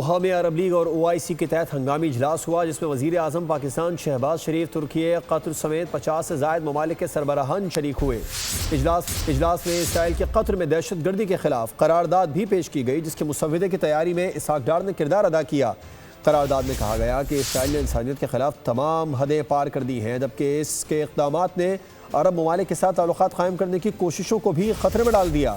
Doha میں عرب league اور OIC کے تحت ہنگامی اجلاس ہوا جس میں وزیر اعظم پاکستان شہباز شریف، ترکیہ، قطر سمیت 50 سے زائد ممالک کے سربراہان شریک ہوئے۔ اجلاس میں اسرائیل کے قطر میں دہشت گردی کے خلاف قرارداد بھی پیش کی گئی جس کے مسودے کی تیاری میں اسحاق ڈار نے کردار ادا کیا۔ قرارداد میں کہا گیا کہ اسرائیل نے انسانیت کے خلاف تمام حدیں پار کر دی ہیں، جبکہ اس کے اقدامات نے عرب ممالک کے ساتھ تعلقات قائم کرنے کی کوششوں کو بھی خطرے میں ڈال دیا۔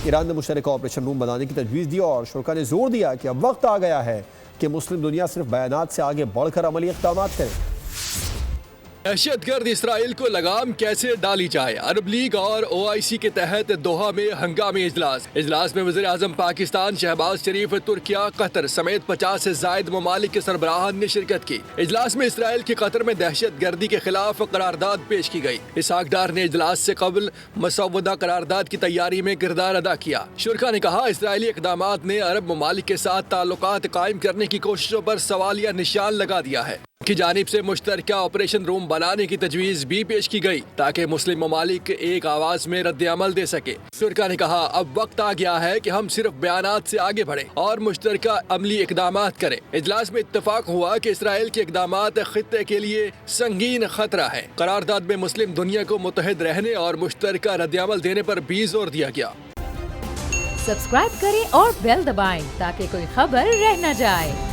ایران نے مشترکہ آپریشن روم بنانے کی تجویز دی اور شرکاء نے زور دیا کہ اب وقت آ گیا ہے کہ مسلم دنیا صرف بیانات سے آگے بڑھ کر عملی اقدامات کرے۔ دہشت گرد اسرائیل کو لگام کیسے ڈالی جائے؟ عرب لیگ اور OIC کے تحت دوحہ میں ہنگامی اجلاس میں وزیر اعظم پاکستان شہباز شریف، ترکیہ، قطر سمیت 50 سے زائد ممالک کے سربراہان نے شرکت کی۔ اجلاس میں اسرائیل کی قطر میں دہشت گردی کے خلاف قرارداد پیش کی گئی۔ اسحاق ڈار نے اجلاس سے قبل مسودہ قرارداد کی تیاری میں کردار ادا کیا۔ شرکاء نے کہا اسرائیلی اقدامات نے عرب ممالک کے ساتھ تعلقات قائم کرنے کی کوششوں پر سوالیہ نشان لگا دیا ہے۔ کی جانب سے مشترکہ آپریشن روم بنانے کی تجویز بھی پیش کی گئی تاکہ مسلم ممالک ایک آواز میں رد عمل دے سکے۔ شرکاء نے کہا اب وقت آ گیا ہے کہ ہم صرف بیانات سے آگے بڑھیں اور مشترکہ عملی اقدامات کریں۔ اجلاس میں اتفاق ہوا کہ اسرائیل کے اقدامات خطے کے لیے سنگین خطرہ ہیں۔ قرارداد میں مسلم دنیا کو متحد رہنے اور مشترکہ رد عمل دینے پر بھی زور دیا گیا۔ سبسکرائب کریں اور بیل دبائیں تاکہ کوئی خبر رہ نہ جائے۔